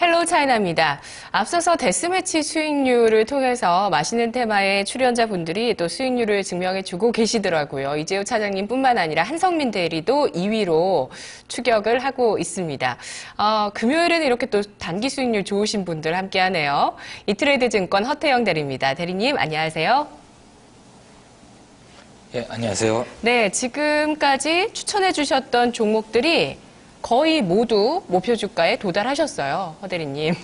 헬로우 차이나입니다. 앞서서 데스매치 수익률을 통해서 맛있는 테마의 출연자분들이 또 수익률을 증명해주고 계시더라고요. 이재호 차장님뿐만 아니라 한성민 대리도 2위로 추격을 하고 있습니다. 금요일에는 이렇게 또 단기 수익률 좋으신 분들 함께하네요. 이트레이드 증권 허태영 대리입니다. 대리님 안녕하세요. 예, 안녕하세요. 네, 지금까지 추천해 주셨던 종목들이 거의 모두 목표 주가에 도달하셨어요. 허 대리님.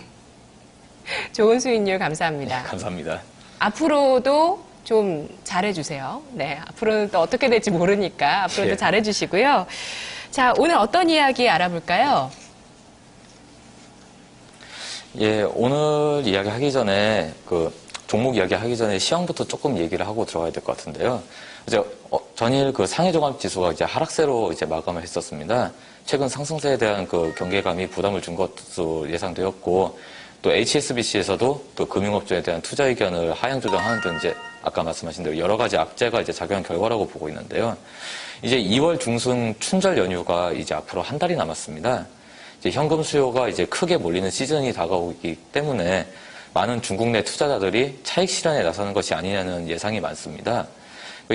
좋은 수익률 감사합니다. 네, 감사합니다. 앞으로도 좀 잘해주세요. 네, 앞으로는 또 어떻게 될지 모르니까 앞으로도 예. 잘해주시고요. 자, 오늘 어떤 이야기 알아볼까요? 예, 오늘 이야기 하기 전에 종목 이야기 하기 전에 시황부터 조금 얘기를 하고 들어가야 될 것 같은데요. 이제 전일 상해 종합 지수가 이제 하락세로 이제 마감을 했었습니다. 최근 상승세에 대한 경계감이 부담을 준 것으로 예상되었고, 또 HSBC에서도 또 금융업종에 대한 투자 의견을 하향 조정하는 등 이제 아까 말씀하신 대로 여러 가지 악재가 이제 작용한 결과라고 보고 있는데요. 이제 2월 중순 춘절 연휴가 이제 앞으로 한 달이 남았습니다. 이제 현금 수요가 이제 크게 몰리는 시즌이 다가오기 때문에 많은 중국 내 투자자들이 차익 실현에 나서는 것이 아니냐는 예상이 많습니다.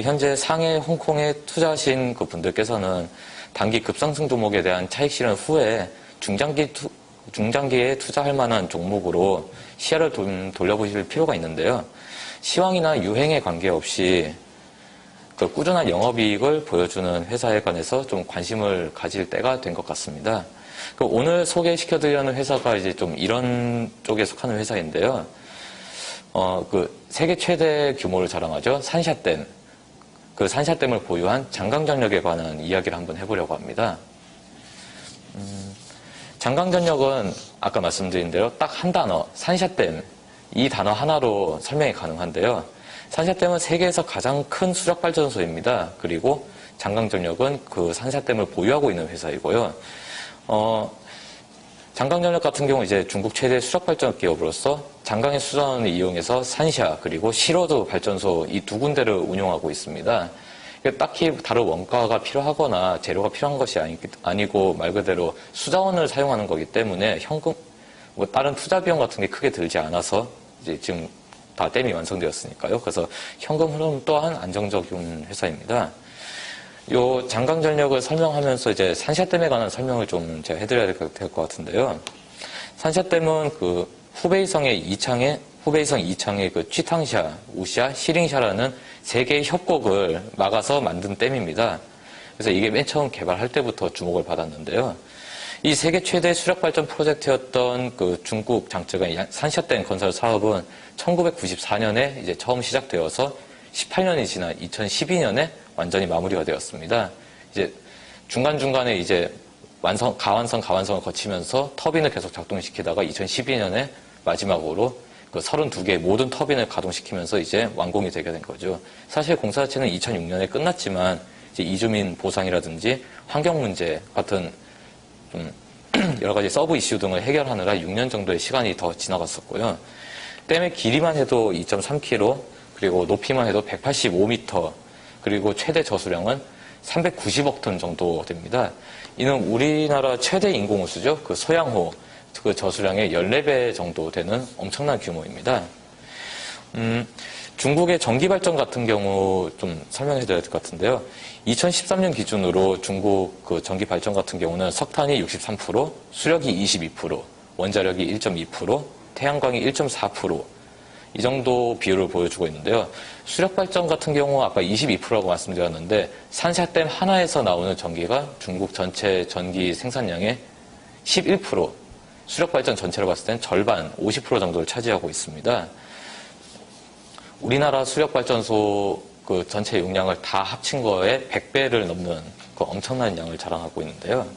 현재 상해, 홍콩에 투자하신 분들께서는 단기 급상승 종목에 대한 차익 실현 후에 중장기에 투자할 만한 종목으로 시야를 돌려보실 필요가 있는데요. 시황이나 유행에 관계없이 꾸준한 영업이익을 보여주는 회사에 관해서 좀 관심을 가질 때가 된 것 같습니다. 오늘 소개시켜드리려는 회사가 이제 좀 이런 쪽에 속하는 회사인데요. 세계 최대 규모를 자랑하죠. 산샤댐. 산샤댐을 보유한 장강전력에 관한 이야기를 한번 해보려고 합니다. 장강전력은 아까 말씀드린 대로 딱 한 단어, 산샤댐, 이 단어 하나로 설명이 가능한데요. 산샤댐은 세계에서 가장 큰 수력발전소입니다. 그리고 장강전력은 그 산샤댐을 보유하고 있는 회사이고요. 장강전력 같은 경우 이제 중국 최대 수력발전 기업으로서 장강의 수전을 이용해서 산샤 그리고 시로드 발전소 이 두 군데를 운용하고 있습니다. 딱히 다른 원가가 필요하거나 재료가 필요한 것이 아니고 말 그대로 수자원을 사용하는 거기 때문에 현금 다른 투자 비용 같은 게 크게 들지 않아서 이제 지금 다 댐이 완성되었으니까요. 그래서 현금 흐름 또한 안정적인 회사입니다. 요 장강전력을 설명하면서 이제 산샤댐에 관한 설명을 좀 제가 해드려야 될 것 같은데요. 산샤댐은 후베이성 이창의 취탕샤, 우샤, 시링샤라는 세 개의 협곡을 막아서 만든 댐입니다. 그래서 이게 맨 처음 개발할 때부터 주목을 받았는데요. 이 세계 최대 수력발전 프로젝트였던 중국 장쯔간 산샤댐 건설 사업은 1994년에 이제 처음 시작되어서 18년이 지난 2012년에 완전히 마무리가 되었습니다. 이제 중간중간에 이제 가완성을 거치면서 터빈을 계속 작동시키다가 2012년에 마지막으로 32개의 모든 터빈을 가동시키면서 이제 완공이 되게 된 거죠. 사실 공사 자체는 2006년에 끝났지만 이제 이주민 보상이라든지 환경 문제 같은 좀 여러 가지 서브 이슈 등을 해결하느라 6년 정도의 시간이 더 지나갔었고요. 댐의 길이만 해도 2.3km, 그리고 높이만 해도 185m, 그리고 최대 저수량은 390억 톤 정도 됩니다. 이는 우리나라 최대 인공호수죠. 소양호, 저수량의 14배 정도 되는 엄청난 규모입니다. 중국의 전기발전 같은 경우 좀 설명해 드려야 될 것 같은데요. 2013년 기준으로 중국 전기발전 같은 경우는 석탄이 63%, 수력이 22%, 원자력이 1.2%, 태양광이 1.4%, 이 정도 비율을 보여주고 있는데요. 수력발전 같은 경우 아까 22%라고 말씀드렸는데 산샤댐 하나에서 나오는 전기가 중국 전체 전기 생산량의 11%, 수력발전 전체로 봤을 땐 절반, 50% 정도를 차지하고 있습니다. 우리나라 수력발전소 전체 용량을 다 합친 거에 100배를 넘는 엄청난 양을 자랑하고 있는데요.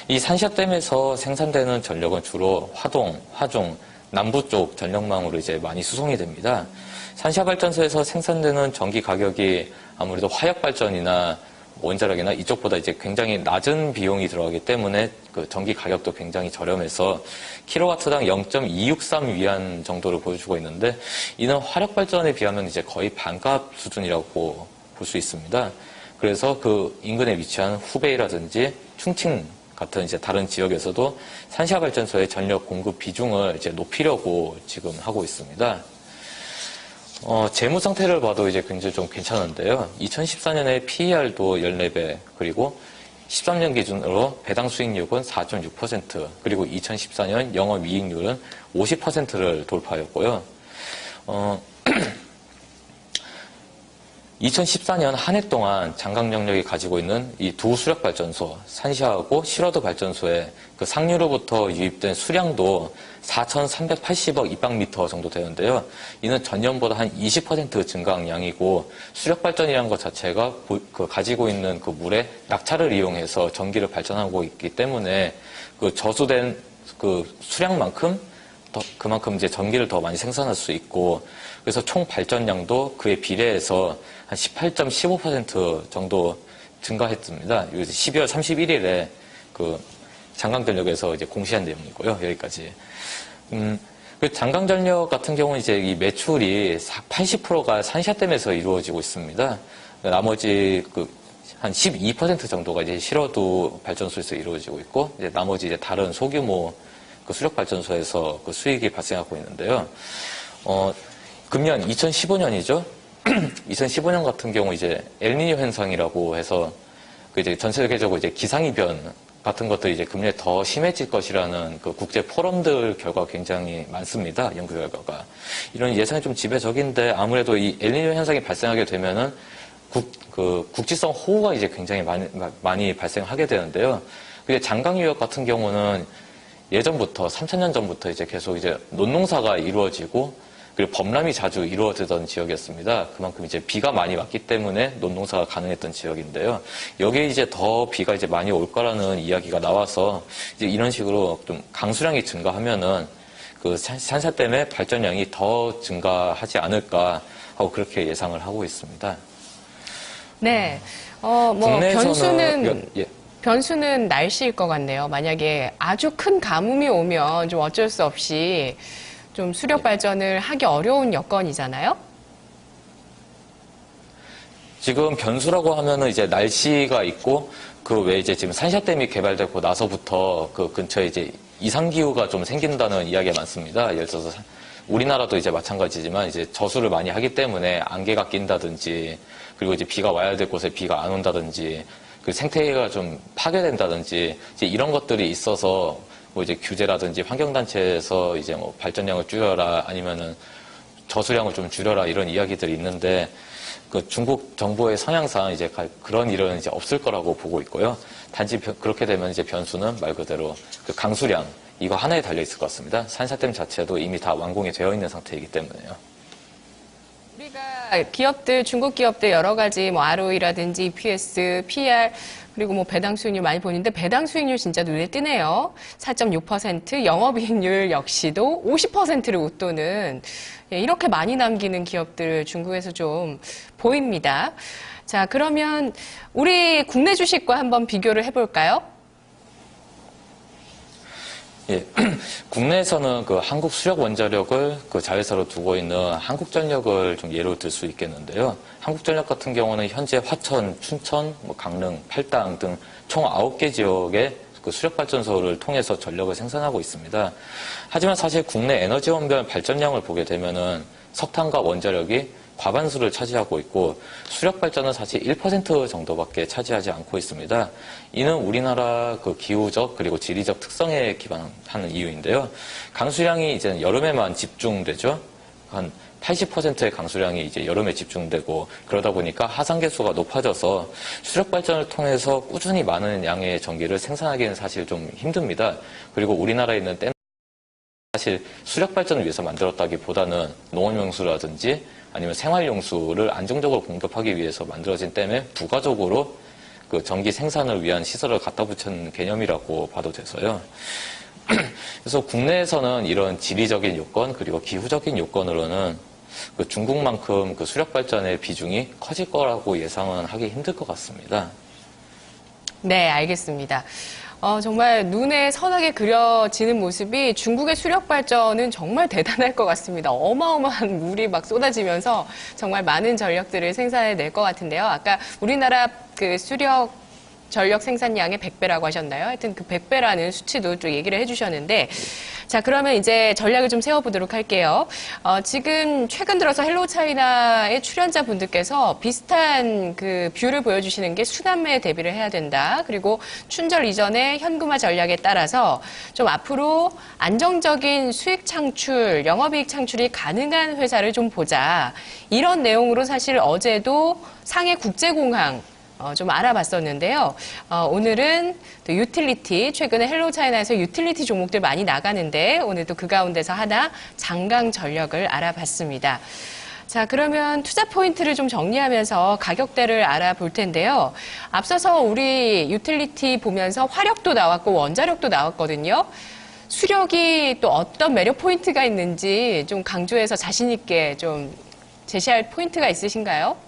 이 산샤댐에서 생산되는 전력은 주로 화동, 화종, 남부 쪽 전력망으로 이제 많이 수송이 됩니다. 산샤 발전소에서 생산되는 전기 가격이 아무래도 화력 발전이나 원자력이나 이쪽보다 이제 굉장히 낮은 비용이 들어가기 때문에 전기 가격도 굉장히 저렴해서 킬로와트당 0.263위안 정도를 보여주고 있는데 이는 화력 발전에 비하면 이제 거의 반값 수준이라고 볼 수 있습니다. 그래서 인근에 위치한 후베이라든지 충칭 같은 이제 다른 지역에서도 산시화 발전소의 전력 공급 비중을 이제 높이려고 지금 하고 있습니다. 재무 상태를 봐도 이제 굉장히 좀 괜찮은데요. 2014년에 PER도 14배, 그리고 13년 기준으로 배당 수익률은 4.6%, 그리고 2014년 영업이익률은 50%를 돌파했고요. 2014년 한 해 동안 장강정력이 가지고 있는 이 두 수력발전소, 산시화하고 실어도 발전소의 그 상류로부터 유입된 수량도 4,380억 입방미터 정도 되는데요. 이는 전년보다 한 20% 증가한 양이고, 수력발전이라는 것 자체가 가지고 있는 그 물의 낙차를 이용해서 전기를 발전하고 있기 때문에 그 저수된 그 수량만큼 그만큼 이제 전기를 더 많이 생산할 수 있고, 그래서 총 발전량도 그에 비례해서 한 18.15% 정도 증가했습니다. 12월 31일에 그 장강전력에서 이제 공시한 내용이고요. 여기까지. 그 장강전력 같은 경우는 이제 이 매출이 80%가 산샤댐에서 이루어지고 있습니다. 나머지 한 12% 정도가 이제 실어도 발전소에서 이루어지고 있고, 이제 나머지 이제 다른 소규모 그 수력발전소에서 그 수익이 발생하고 있는데요. 금년 2015년이죠. 2015년 같은 경우 이제 엘니뇨 현상이라고 해서 그 이제 전 세계적으로 이제 기상이변 같은 것들이 이제 금년에 더 심해질 것이라는 그 국제 포럼들 결과가 굉장히 많습니다. 연구 결과가. 이런 예상이 좀 지배적인데, 아무래도 이 엘니뇨 현상이 발생하게 되면은 국지성 호우가 이제 굉장히 많이 발생하게 되는데요. 근데 장강유역 같은 경우는 예전부터 3,000년 전부터 이제 계속 이제 논농사가 이루어지고, 그리고 범람이 자주 이루어지던 지역이었습니다. 그만큼 이제 비가 많이 왔기 때문에 논농사가 가능했던 지역인데요. 여기에 이제 더 비가 이제 많이 올 거라는 이야기가 나와서 이제 이런 식으로 좀 강수량이 증가하면은 그 산사댐의 발전량이 더 증가하지 않을까 하고 그렇게 예상을 하고 있습니다. 네. 변수는 날씨일 것 같네요. 만약에 아주 큰 가뭄이 오면 좀 어쩔 수 없이 좀 수력 발전을 하기 어려운 여건이잖아요. 지금 변수라고 하면은 이제 날씨가 있고, 그 외에 이제 지금 산샤댐이 개발되고 나서부터 그 근처에 이제 이상기후가 좀 생긴다는 이야기가 많습니다. 예를 들어서 우리나라도 이제 마찬가지지만 이제 저수를 많이 하기 때문에 안개가 낀다든지, 그리고 이제 비가 와야 될 곳에 비가 안 온다든지, 그 생태계가 좀 파괴된다든지, 이제 이런 것들이 있어서 뭐 이제 규제라든지 환경단체에서 이제 뭐 발전량을 줄여라, 아니면은 저수량을 좀 줄여라, 이런 이야기들이 있는데, 그 중국 정부의 성향상 이제 그런 일은 이제 없을 거라고 보고 있고요. 단지 그렇게 되면 이제 변수는 말 그대로 그 강수량, 이거 하나에 달려 있을 것 같습니다. 산사댐 자체도 이미 다 완공이 되어 있는 상태이기 때문에요. 우리가 기업들, 중국 기업들 여러 가지 뭐 ROE라든지 EPS, PR, 그리고 뭐 배당 수익률 많이 보는데, 배당 수익률 진짜 눈에 띄네요. 4.6%, 영업이익률 역시도 50%를 웃도는, 이렇게 많이 남기는 기업들 중국에서 좀 보입니다. 자, 그러면 우리 국내 주식과 한번 비교를 해볼까요? 예, 국내에서는 그 한국 수력 원자력을 그 자회사로 두고 있는 한국전력을 좀 예로 들 수 있겠는데요. 한국전력 같은 경우는 현재 화천, 춘천, 뭐 강릉, 팔당 등 총 9개 지역의 그 수력발전소를 통해서 전력을 생산하고 있습니다. 하지만 사실 국내 에너지원별 발전량을 보게 되면은 석탄과 원자력이 과반수를 차지하고 있고, 수력발전은 사실 1% 정도밖에 차지하지 않고 있습니다. 이는 우리나라 그 기후적 그리고 지리적 특성에 기반하는 이유인데요. 강수량이 이제 여름에만 집중되죠. 한 80%의 강수량이 이제 여름에 집중되고, 그러다 보니까 하상계수가 높아져서 수력발전을 통해서 꾸준히 많은 양의 전기를 생산하기는 사실 좀 힘듭니다. 그리고 우리나라에 있는 사실 수력발전을 위해서 만들었다기보다는 농업용수라든지 아니면 생활용수를 안정적으로 공급하기 위해서 만들어진 댐에 부가적으로 그 전기 생산을 위한 시설을 갖다 붙이는 개념이라고 봐도 돼서요. 그래서 국내에서는 이런 지리적인 요건 그리고 기후적인 요건으로는 그 중국만큼 그 수력발전의 비중이 커질 거라고 예상은 하기 힘들 것 같습니다. 네, 알겠습니다. 정말 눈에 선하게 그려지는 모습이, 중국의 수력 발전은 정말 대단할 것 같습니다. 어마어마한 물이 막 쏟아지면서 정말 많은 전력들을 생산해낼 것 같은데요. 아까 우리나라 그 수력 전력 생산량의 100배라고 하셨나요? 하여튼 그 100배라는 수치도 좀 얘기를 해주셨는데, 자, 그러면 이제 전략을 좀 세워보도록 할게요. 지금 최근 들어서 헬로우 차이나의 출연자분들께서 비슷한 그 뷰를 보여주시는 게 수남매에 대비를 해야 된다. 그리고 춘절 이전의 현금화 전략에 따라서 좀 앞으로 안정적인 수익 창출, 영업이익 창출이 가능한 회사를 좀 보자. 이런 내용으로 사실 어제도 상해 국제공항 좀 알아봤었는데요. 오늘은 또 유틸리티, 최근에 헬로우 차이나에서 유틸리티 종목들 많이 나가는데 오늘도 그 가운데서 하나 장강 전력을 알아봤습니다. 자, 그러면 투자 포인트를 좀 정리하면서 가격대를 알아볼 텐데요. 앞서서 우리 유틸리티 보면서 화력도 나왔고 원자력도 나왔거든요. 수력이 또 어떤 매력 포인트가 있는지 좀 강조해서 자신 있게 좀 제시할 포인트가 있으신가요?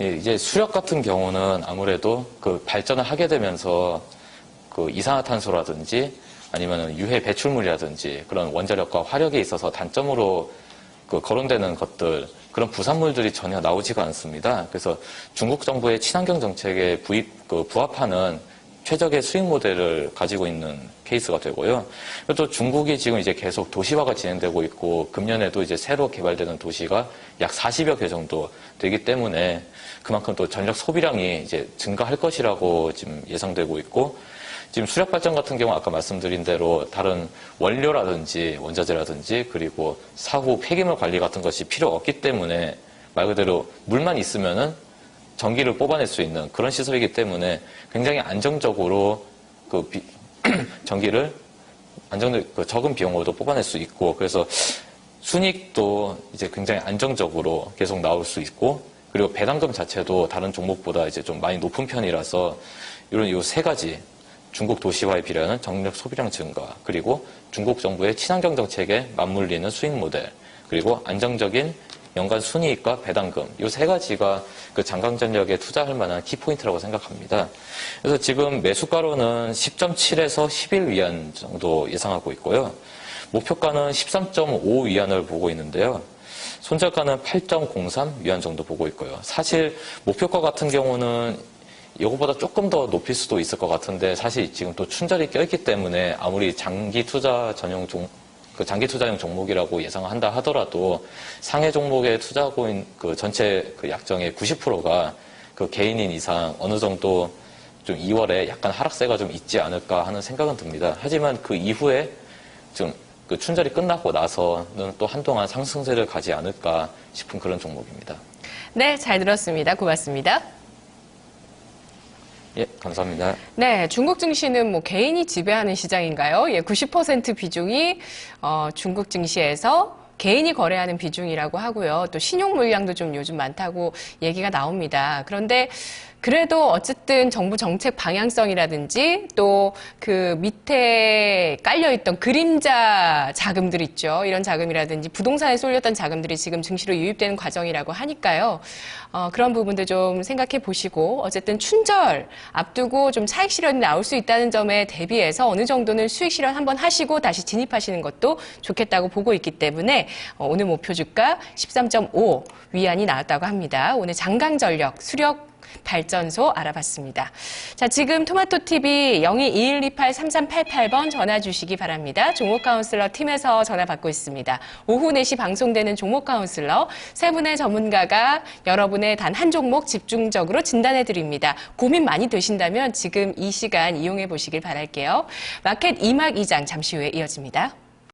예, 이제 수력 같은 경우는 아무래도 그 발전을 하게 되면서 그 이산화탄소라든지 아니면 유해 배출물이라든지 그런 원자력과 화력에 있어서 단점으로 그 거론되는 것들, 그런 부산물들이 전혀 나오지가 않습니다. 그래서 중국 정부의 친환경 정책에 부합하는 최적의 수익 모델을 가지고 있는 케이스가 되고요. 또 중국이 지금 이제 계속 도시화가 진행되고 있고 금년에도 이제 새로 개발되는 도시가 약 40여 개 정도 되기 때문에 그만큼 또 전력 소비량이 이제 증가할 것이라고 지금 예상되고 있고, 지금 수력 발전 같은 경우 아까 말씀드린 대로 다른 원료라든지 원자재라든지 그리고 사후 폐기물 관리 같은 것이 필요 없기 때문에 말 그대로 물만 있으면은 전기를 뽑아낼 수 있는 그런 시설이기 때문에 굉장히 안정적으로 전기를 적은 비용으로도 뽑아낼 수 있고, 그래서 순이익도 이제 굉장히 안정적으로 계속 나올 수 있고, 그리고 배당금 자체도 다른 종목보다 이제 좀 많이 높은 편이라서 이런 요 세 가지, 중국 도시화에 비례하는 전력 소비량 증가, 그리고 중국 정부의 친환경 정책에 맞물리는 수익 모델, 그리고 안정적인 연간 순이익과 배당금, 이 세 가지가 그 장강전력에 투자할 만한 키포인트라고 생각합니다. 그래서 지금 매수가로는 10.7에서 11 위안 정도 예상하고 있고요. 목표가는 13.5 위안을 보고 있는데요. 손절가는 8.03 위안 정도 보고 있고요. 사실 목표가 같은 경우는 이거보다 조금 더 높일 수도 있을 것 같은데, 사실 지금 또 춘절이 껴있기 때문에 아무리 장기 투자용 종목이라고 예상한다 하더라도 상해 종목에 투자하고 있는 그 전체 그 약정의 90%가 그 개인인 이상 어느 정도 좀 2월에 약간 하락세가 좀 있지 않을까 하는 생각은 듭니다. 하지만 그 이후에 좀 그 춘절이 끝나고 나서는 또 한동안 상승세를 가지 않을까 싶은 그런 종목입니다. 네, 잘 들었습니다. 고맙습니다. 예, 감사합니다. 네, 중국 증시는 뭐 개인이 지배하는 시장인가요? 예, 90% 비중이 중국 증시에서 개인이 거래하는 비중이라고 하고요. 또 신용 물량도 좀 요즘 많다고 얘기가 나옵니다. 그런데 그래도 어쨌든 정부 정책 방향성이라든지 또 그 밑에 깔려있던 그림자 자금들 있죠. 이런 자금이라든지 부동산에 쏠렸던 자금들이 지금 증시로 유입되는 과정이라고 하니까요. 그런 부분들 좀 생각해 보시고, 어쨌든 춘절 앞두고 좀 차익 실현이 나올 수 있다는 점에 대비해서 어느 정도는 수익 실현 한번 하시고 다시 진입하시는 것도 좋겠다고 보고 있기 때문에 오늘 목표 주가 13.5 위안이 나왔다고 합니다. 오늘 장강전력, 수력 발전소 알아봤습니다. 자, 지금 토마토TV 0221283388번 전화 주시기 바랍니다. 종목 카운슬러 팀에서 전화 받고 있습니다. 오후 4시 방송되는 종목 카운슬러 세 분의 전문가가 여러분의 단 한 종목 집중적으로 진단해 드립니다. 고민 많이 되신다면 지금 이 시간 이용해 보시길 바랄게요. 마켓 2막 2장 잠시 후에 이어집니다.